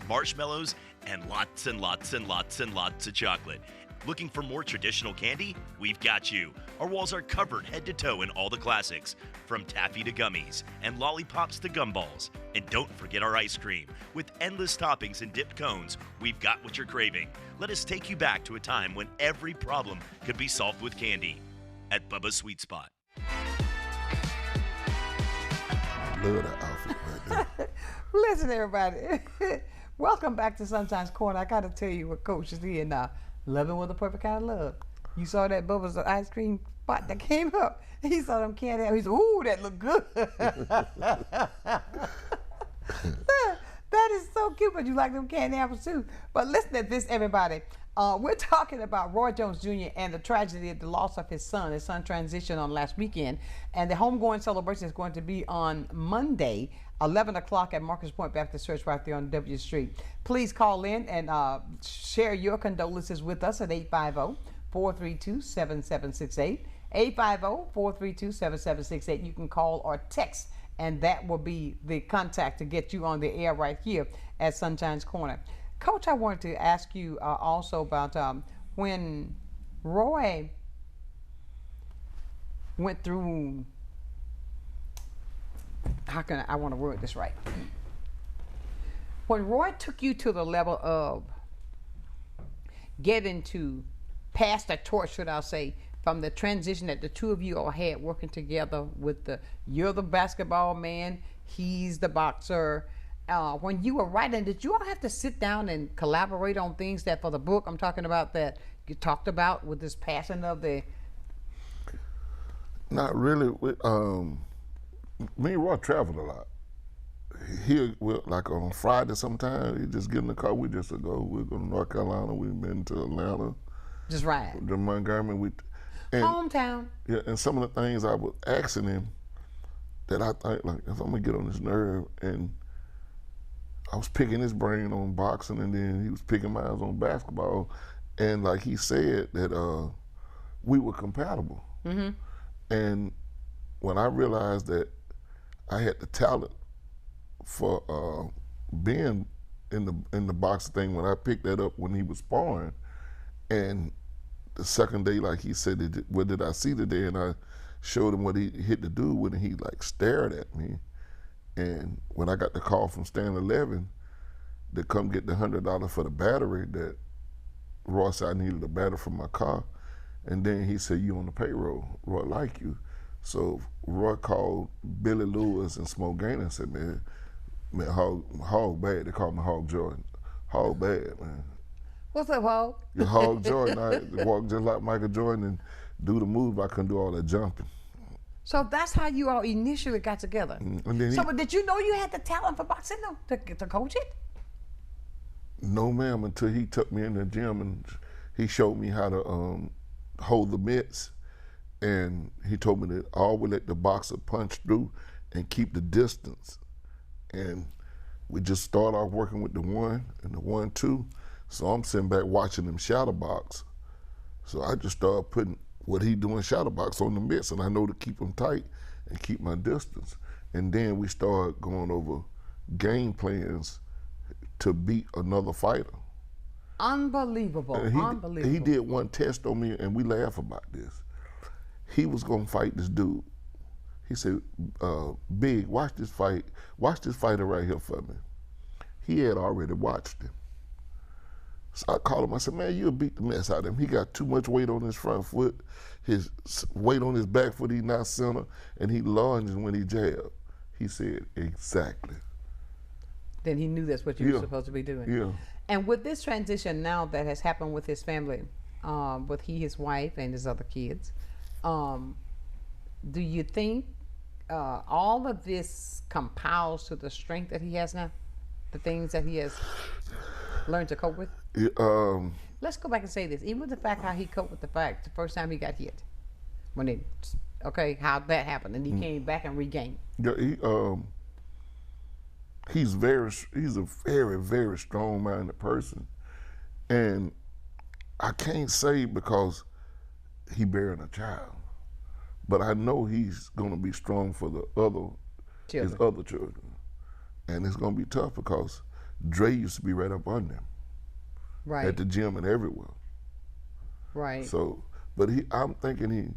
marshmallows, and lots and lots and lots and lots of chocolate. Looking for more traditional candy? We've got you. Our walls are covered head to toe in all the classics, from taffy to gummies and lollipops to gumballs. And don't forget our ice cream. With endless toppings and dipped cones, we've got what you're craving. Let us take you back to a time when every problem could be solved with candy. At Bubba's Sweet Spot. Love that outfit right there. Listen, everybody. Welcome back to Sunshine's Corner. I got to tell you what Coach is in Loving with the Perfect Kind of Love. You saw that Bubba's ice cream spot that came up. He saw them candy apples. He said, ooh, that look good. That is so cute, but you like them candy apples too. But listen to this, everybody. We're talking about Roy Jones Jr. and the tragedy of the loss of his son. His son transitioned on last weekend, and the homegoing celebration is going to be on Monday, 11 o'clock at Marcus Point Baptist Church right there on W Street. Please call in and share your condolences with us at 850-432-7768. 850-432-7768. You can call or text, and that will be the contact to get you on the air right here at Sunshine's Corner. Coach, I wanted to ask you also about when Roy went through, I want to word this right. When Roy took you to the level of getting to pass the torch, should I say, from the transition that the two of you all had working together with you're the basketball man, he's the boxer. When you were writing, did you all have to sit down and collaborate on things that for the book I'm talking about that you talked about with this passing of the? Not really. Me and Roy traveled a lot. Like on Friday sometime, he just get in the car, we just go. We're going to North Carolina, we've been to Atlanta. Just ride. To Montgomery. Hometown. Yeah, and some of the things I was asking him that I think, like, if I'm going to get on his nerve, and I was picking his brain on boxing, and then he was picking mine on basketball, and like he said that we were compatible. Mm-hmm. And when I realized that I had the talent for being in the boxing thing, when I picked that up when he was sparring, and the second day, like he said, what did I see today? And I showed him what he hit the dude with, and he like stared at me. And when I got the call from Stan 11 to come get the $100 for the battery, that Roy said I needed a battery for my car, and then he said, you on the payroll, Roy like you. So Roy called Billy Lewis and Smoke Gainer and said, man, Hog bad. They call me Hog Jordan. Hog bad, man. What's up, Hog? Yeah, Hog Jordan. I walk just like Michael Jordan and do the move. I couldn't do all that jumping. So that's how you all initially got together. And then but did you know you had the talent for boxing to coach it? No, ma'am, until he took me in the gym and he showed me how to hold the mitts, and he told me that I always let the boxer punch through and keep the distance. And we just started off working with the 1 and the 1-2. So I'm sitting back watching him shadow box. So I just started putting what he doing shadow box on the mitts, and I know to keep them tight and keep my distance. And then we started going over game plans to beat another fighter. Unbelievable, unbelievable. He did one test on me, and we laugh about this. he was gonna fight this dude. He said, Big, watch this fighter right here for me. He had already watched him. So I called him, I said, man, you'll beat the mess out of him. He got too much weight on his front foot, his weight on his back foot, he's not center, and he lunges when he jabs. He said, exactly. Then he knew that's what you were supposed to be doing. Yeah. And with this transition now that has happened with his family, with his wife, and his other kids, do you think all of this compiles to the strength that he has now? The things that he has learned to cope with? Let's go back and say this. Even with the fact how he coped with the fact the first time he got hit, how that happened, and he came back and regained. Yeah, he's a very, very strong-minded person, and I can't say because he bearing a child, but I know he's gonna be strong for his other children, and it's gonna be tough because Dre used to be right up under him, right, at the gym and everywhere, right. So, but I'm thinking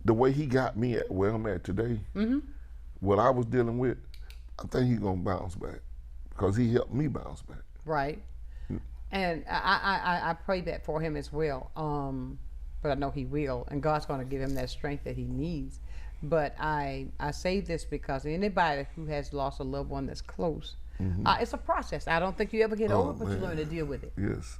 the way he got me at where I'm at today, what I was dealing with, I think he's gonna bounce back because he helped me bounce back. Right. And I pray that for him as well. But I know he will, and God's gonna give him that strength that he needs. But I say this because anybody who has lost a loved one that's close, it's a process. I don't think you ever get over it, but you learn to deal with it. Yes.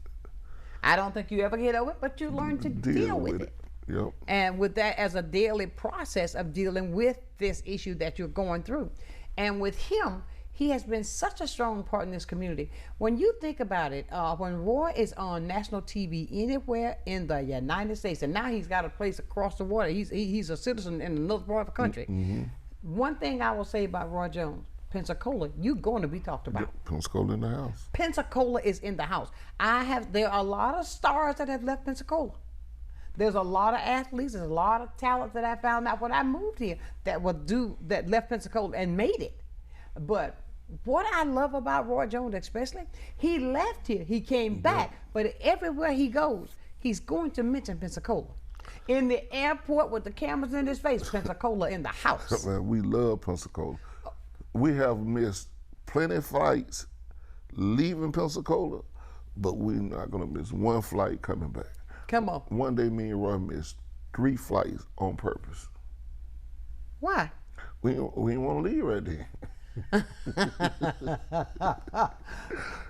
I don't think you ever get over it, but you learn to deal with it. Yep. And with that as a daily process of dealing with this issue that you're going through. And with him, he has been such a strong part in this community. When you think about it, when Roy is on national TV anywhere in the United States, and now he's got a place across the water, he's a citizen in another part of the country. One thing I will say about Roy Jones, Pensacola, you're going to be talked about. Pensacola in the house. Pensacola is in the house. There are a lot of stars that have left Pensacola. There's a lot of athletes, there's a lot of talent that I found out when I moved here that left Pensacola and made it. But what I love about Roy Jones especially, he left here, he came back, but everywhere he goes, he's going to mention Pensacola. In the airport with the cameras in his face, Pensacola in the house. Man, we love Pensacola. We have missed plenty of flights leaving Pensacola, but we're not gonna miss one flight coming back. Come on. One day me and Roy missed 3 flights on purpose. Why? We didn't want to leave right there.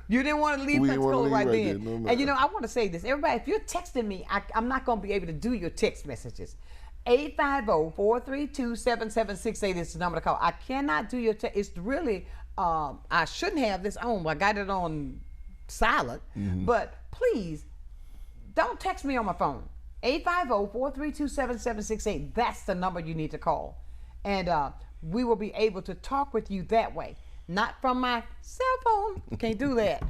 You didn't want to leave Pensacola right then. No, and I want to say this. Everybody, if you're texting me, I'm not going to be able to do your text messages. 850-432-7768 is the number to call. I cannot do your text. It's really, I shouldn't have this on. I got it on silent. But please, don't text me on my phone. 850-432-7768. That's the number you need to call. And we will be able to talk with you that way. Not from my cell phone. Can't do that.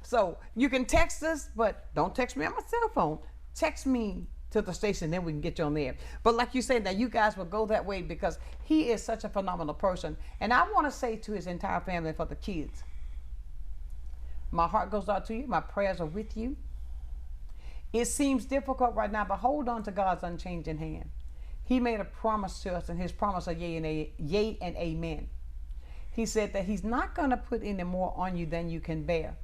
So you can text us, but don't text me on my cell phone. Text me to the station, then we can get you on there. But like you said, that you guys will go that way because he is such a phenomenal person. And I want to say to his entire family, for the kids, my heart goes out to you. My prayers are with you. It seems difficult right now, but hold on to God's unchanging hand. He made a promise to us, and his promise are yea and amen. He said that he's not going to put any more on you than you can bear.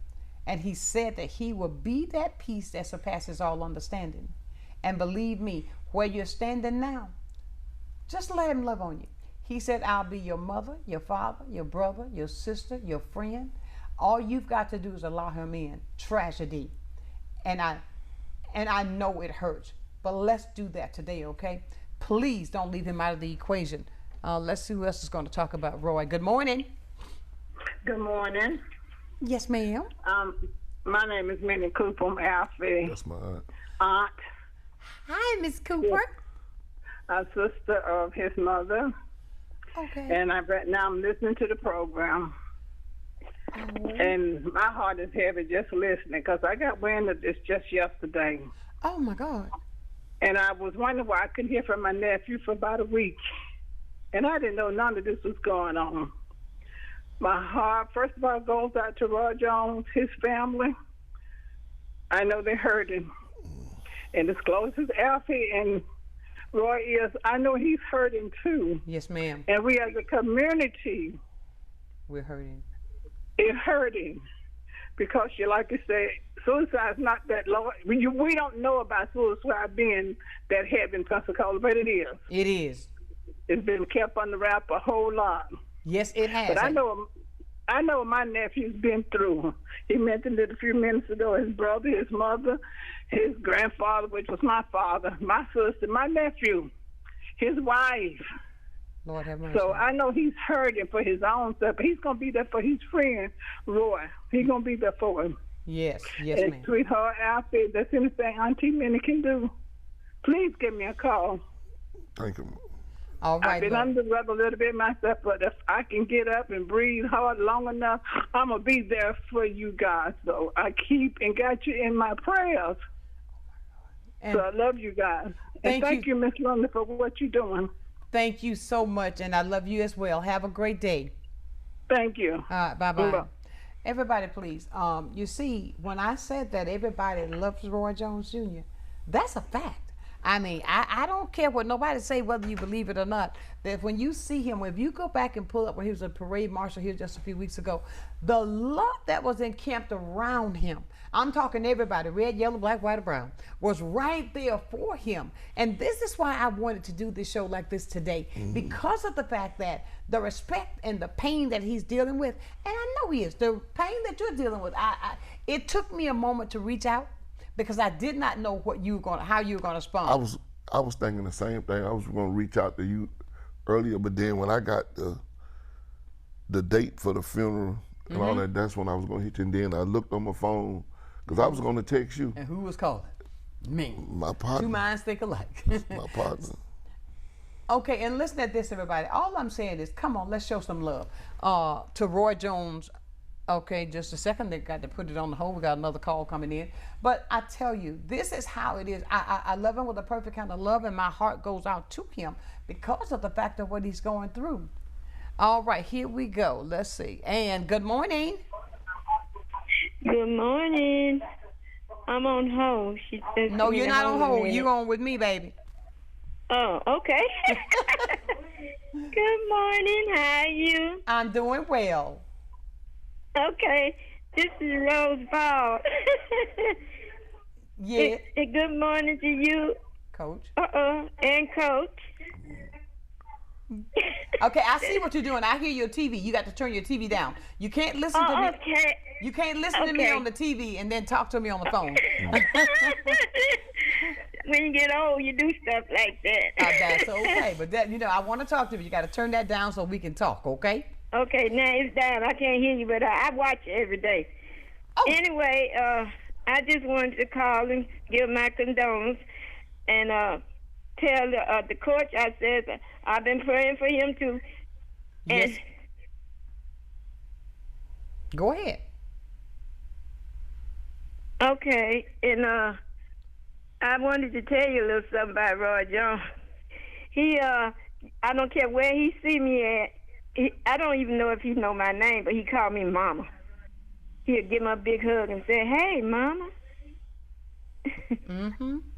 And he said that he will be that peace that surpasses all understanding. And believe me, where you're standing now, just let him love on you. He said, I'll be your mother, your father, your brother, your sister, your friend. All you've got to do is allow him in. Tragedy. And I know it hurts, but let's do that today, okay? Please don't leave him out of the equation. Let's see who else is going to talk about Roy. Good morning. Good morning. Yes, ma'am. My name is Minnie Cooper. I'm Alfy. That's my aunt. Hi, Miss Cooper. A sister of his mother. Okay. And right now I'm listening to the program. Oh. And my heart is heavy just listening because I got wind of this just yesterday. Oh, my God. And I was wondering why I couldn't hear from my nephew for about a week. And I didn't know none of this was going on. My heart, first of all, goes out to Roy Jones, his family. I know they're hurting. And as close as Alfy and Roy is, I know he's hurting too. Yes, ma'am. And we as a community, we're hurting. It's hurting because, like you say, suicide's not that low. We don't know about suicide being that heavy in Pensacola, but it is. It is. It's been kept under wrap a whole lot. Yes, it has. But I know what my nephew's been through. He mentioned it a few minutes ago. His brother, his mother, his grandfather, which was my father, my sister, my nephew, his wife. Lord have mercy. So I know he's hurting for his own stuff, but he's going to be there for his friend, Roy. He's going to be there for him. Yes, yes, and ma'am. Sweetheart, Alfy, if there's anything Auntie Minnie can do, please give me a call. Thank you. All right. I've been under the weather a little bit myself, but if I can get up and breathe hard long enough, I'm going to be there for you guys. So I keep and got you in my prayers. So I love you guys. And thank you, Miss London, for what you're doing. Thank you so much, and I love you as well. Have a great day. Thank you. All right, bye-bye. Everybody, please. You see, when I said that everybody loves Roy Jones Jr., that's a fact. I mean, I don't care what nobody say, whether you believe it or not, that when you see him, if you go back and pull up when he was a parade marshal here just a few weeks ago, the love that was encamped around him, I'm talking everybody, red, yellow, black, white, or brown, was right there for him. And this is why I wanted to do this show like this today, because of the fact that the respect and the pain that he's dealing with, and I know he is, the pain that you're dealing with, it took me a moment to reach out, because I did not know how you were going to respond. I was thinking the same thing. I was going to reach out to you earlier, but then when I got the date for the funeral and all that, that's when I was going to hit you. And then I looked on my phone because I was going to text you. And who was calling? Me. My partner. Two minds think alike. My partner. Okay, and listen at this, everybody. All I'm saying is, come on, let's show some love to Roy Jones. Okay, just a second. They got to put it on the hold. We got another call coming in. But I tell you, this is how it is. I love him with a perfect kind of love, and my heart goes out to him because of the fact of what he's going through. All right, here we go. Let's see. And good morning. Good morning. I'm on hold. She said no, you're not on hold. You're on with me, baby. Oh, okay. Good morning. How are you? I'm doing well. Okay, this is Rose Ball. Yeah. Good morning to you, Coach. And Coach. Okay, I see what you're doing. I hear your TV. You got to turn your TV down. You can't listen to me. Okay. You can't listen to me on the TV and then talk to me on the phone. When you get old, you do stuff like that. That's okay, but that I want to talk to you. You got to turn that down so we can talk. Okay. Okay, now it's down. I can't hear you, but I watch it every day. Oh. Anyway, I just wanted to call and give my condolences and tell the coach I said that I've been praying for him too. Yes. And go ahead. Okay, and I wanted to tell you a little something about Roy Jones. He, I don't care where he see me at. I don't even know if he know my name, but he called me Mama. He'll give me a big hug and say, "Hey, Mama."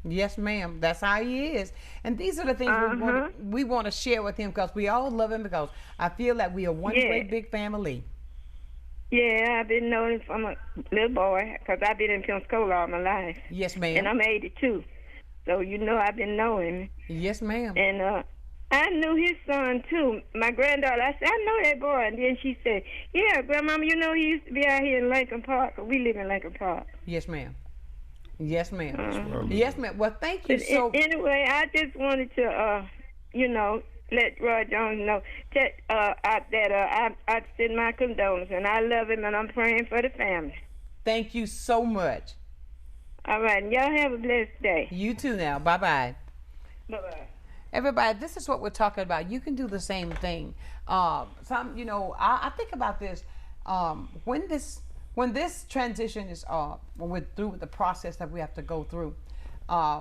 Yes, ma'am. That's how he is. And these are the things we want to share with him because we all love him because I feel like we are one great big family. Yeah, I've been knowing him from a little boy because I've been in Pensacola all my life. Yes, ma'am. And I'm 82. So, I've been knowing him. Yes, ma'am. And I knew his son, too. My granddaughter, I said, I know that boy. And then she said, yeah, Grandmama, he used to be out here in Lincoln Park. We live in Lincoln Park. Yes, ma'am. Yes, ma'am. Yes, ma'am. Well, thank you so much. Anyway, I just wanted to, let Roy Jones know that I send my condolences. And I love him, and I'm praying for the family. Thank you so much. All right. And y'all have a blessed day. You too now. Bye-bye. Bye-bye. Everybody, this is what we're talking about. You can do the same thing. I think about this. When this transition is, when we're through with the process that we have to go through,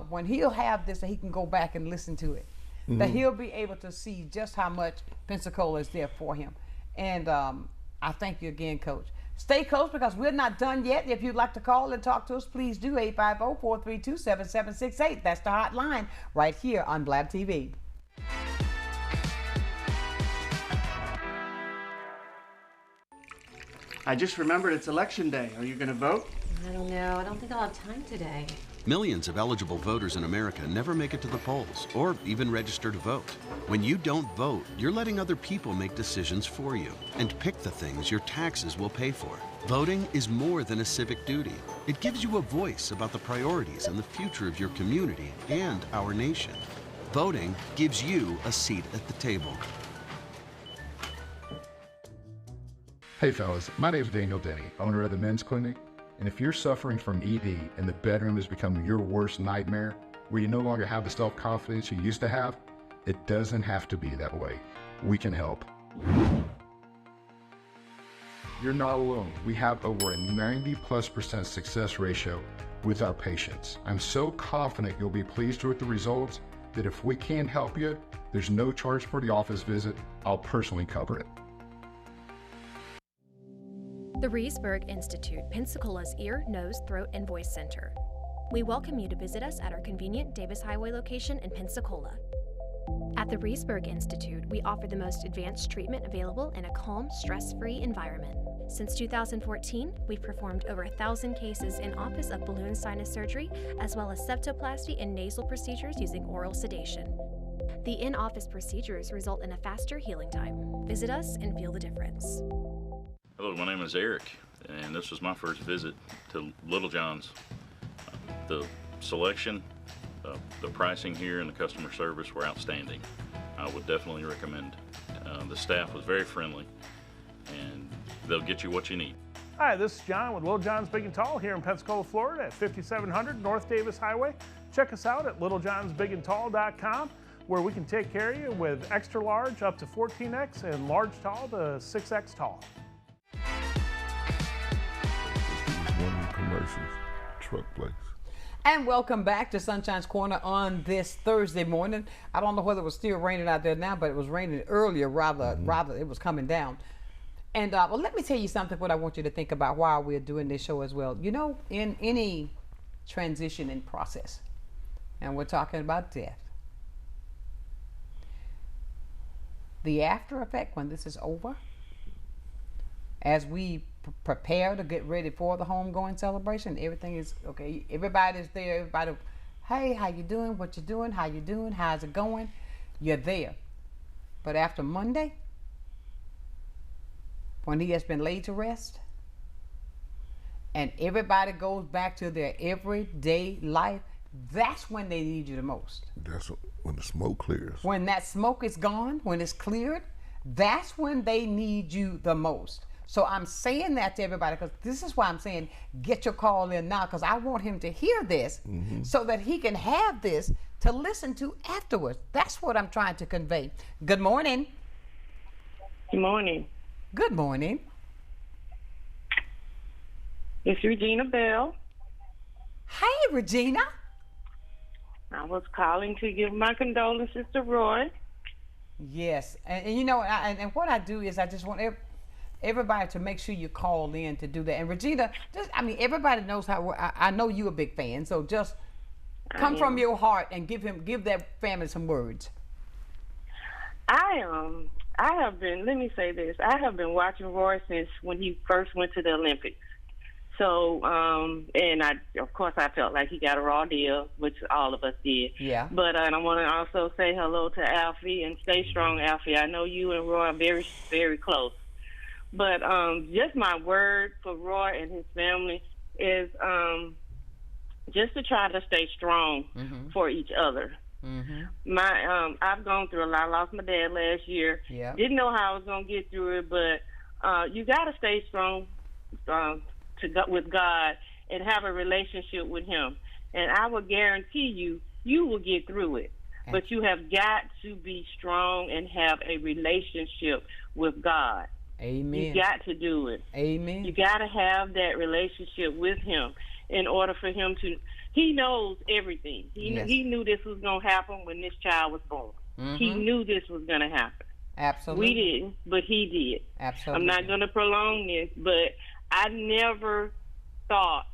when he'll have this, that he can go back and listen to it, that he'll be able to see just how much Pensacola is there for him. And I thank you again, Coach. Stay close because we're not done yet. If you'd like to call and talk to us, please do 850-432-7768. That's the hotline right here on Blab TV. I just remembered it's election day. Are you going to vote? I don't know. I don't think I'll have time today. Millions of eligible voters in America never make it to the polls or even register to vote. When you don't vote, you're letting other people make decisions for you and pick the things your taxes will pay for. Voting is more than a civic duty. It gives you a voice about the priorities and the future of your community and our nation. Voting gives you a seat at the table. Hey fellas, my name's Daniel Denny, owner of the Men's Clinic. And if you're suffering from ED and the bedroom has become your worst nightmare, where you no longer have the self-confidence you used to have, it doesn't have to be that way. We can help. You're not alone. We have over a 90+% success ratio with our patients. I'm so confident you'll be pleased with the results that if we can help you, there's no charge for the office visit. I'll personally cover it. The Reesburg Institute, Pensacola's ear, nose, throat, and voice center. We welcome you to visit us at our convenient Davis Highway location in Pensacola. At the Reesburg Institute, we offer the most advanced treatment available in a calm, stress-free environment. Since 2014, we've performed over 1,000 cases in office of balloon sinus surgery, as well as septoplasty and nasal procedures using oral sedation. The in-office procedures result in a faster healing time. Visit us and feel the difference. Hello, my name is Eric, and this was my first visit to Little John's. The selection, the pricing here, and the customer service were outstanding. I would definitely recommend. The staff was very friendly, and they'll get you what you need. Hi, this is John with Little John's Big and Tall here in Pensacola, Florida at 5700 North Davis Highway. Check us out at littlejohnsbigandtall.com, where we can take care of you with extra large up to 14X and large tall to 6X tall. One of the commercials, truck place. And welcome back to Sunshine's Corner on this Thursday morning. I don't know whether it was still raining out there now, but it was raining earlier, rather it was coming down. And well, let me tell you something what I want you to think about while we're doing this show as well. You know, in any transitioning process, and we're talking about death, the after effect when this is over, as we prepare to get ready for the homegoing celebration, everything is okay. Everybody's there. Everybody, hey, how you doing? What you doing? How you doing? How's it going? You're there. But after Monday, when he has been laid to rest, and everybody goes back to their everyday life, that's when they need you the most. That's when the smoke clears. When that smoke is gone, when it's cleared, that's when they need you the most. So I'm saying that to everybody because this is why I'm saying get your call in now, because I want him to hear this so that he can have this to listen to afterwards. That's what I'm trying to convey. Good morning. Good morning. Good morning. It's Regina Bell. Hey, Regina. I was calling to give my condolences to Roy. Yes, and you know, and what I do is I just want everybody to make sure you call in to do that. And Regina, everybody knows how. I know you're a big fan, so just come from your heart and give that family some words. I have been. Let me say this. I have been watching Roy since when he first went to the Olympics. So, and of course, I felt like he got a raw deal, which all of us did. Yeah. But I want to also say hello to Alfy and stay strong, Alfy. I know you and Roy are very, very close. But just my word for Roy and his family is just to try to stay strong for each other. I've gone through a lot. I lost my dad last year. Yeah. Didn't know how I was going to get through it, but you got to stay strong with God and have a relationship with Him. And I will guarantee you will get through it. But you have got to be strong and have a relationship with God. Amen. You got to do it. Amen. You got to have that relationship with Him in order for Him to. He knows everything. He knew this was going to happen when this child was born. He knew this was going to happen. Absolutely. We didn't, but He did. Absolutely. I'm not going to prolong this, but I never thought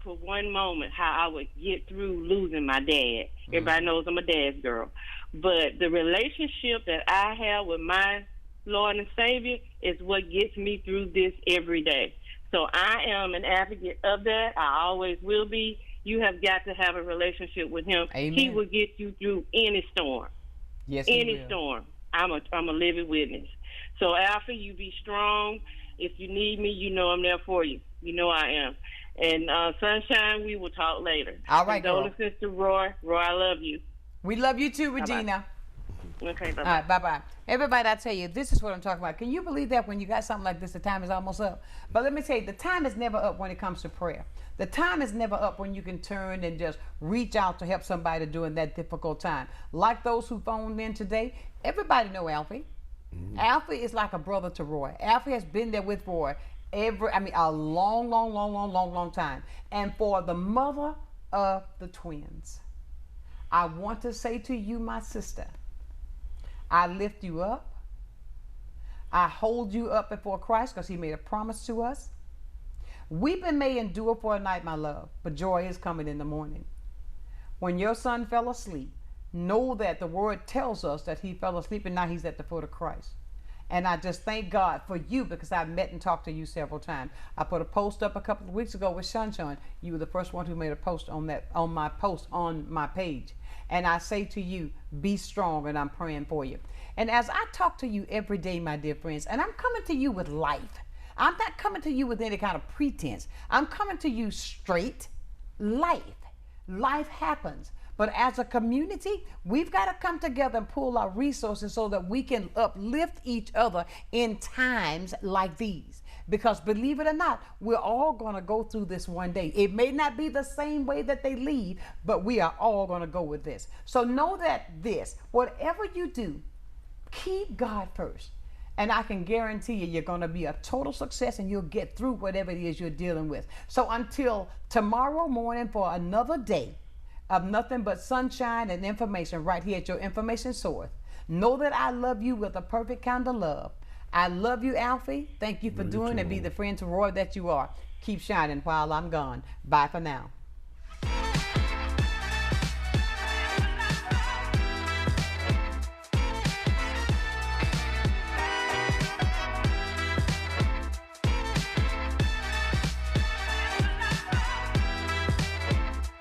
for one moment how I would get through losing my dad. Everybody knows I'm a dad's girl. But the relationship that I have with my Lord and Savior is what gets me through this every day. So I am an advocate of that. I always will be. You have got to have a relationship with him. Amen. He will get you through any storm. Yes, any storm. I'm a living witness. So Alfy, you be strong. If you need me, you know I'm there for you. You know I am. And Sonshine, we will talk later. All right, Condolences to Roy. Roy, I love you. We love you too, Regina. Bye-bye. Okay, bye-bye. All right, bye-bye. Everybody, I tell you, this is what I'm talking about. Can you believe that when you got something like this, the time is almost up? But let me tell you, the time is never up when it comes to prayer. The time is never up when you can turn and just reach out to help somebody during that difficult time. Like those who phoned in today, everybody know Alfy. Alfy is like a brother to Roy. Alfy has been there with Roy a long time. And for the mother of the twins, I want to say to you, my sister, I lift you up. I hold you up before Christ because he made a promise to us. Weeping may endure for a night, my love, but joy is coming in the morning. When your son fell asleep, know that the word tells us that he fell asleep and now he's at the foot of Christ. And I just thank God for you because I've met and talked to you several times. I put a post up a couple of weeks ago with Sonshine. You were the first one who made a post on my post on my page. And I say to you, be strong, and I'm praying for you. And as I talk to you every day, my dear friends, and I'm coming to you with life. I'm not coming to you with any kind of pretense. I'm coming to you straight. Life happens. But as a community, we've got to come together and pool our resources so that we can uplift each other in times like these. Because believe it or not, we're all going to go through this one day. It may not be the same way that they leave, but we are all going to go with this. So know that whatever you do, keep God first. And I can guarantee you're going to be a total success and you'll get through whatever it is you're dealing with. So until tomorrow morning for another day of nothing but sunshine and information right here at your information source, know that I love you with a perfect kind of love. I love you, Alfy. Thank you for doing and be the friend to Roy that you are. Keep shining while I'm gone. Bye for now.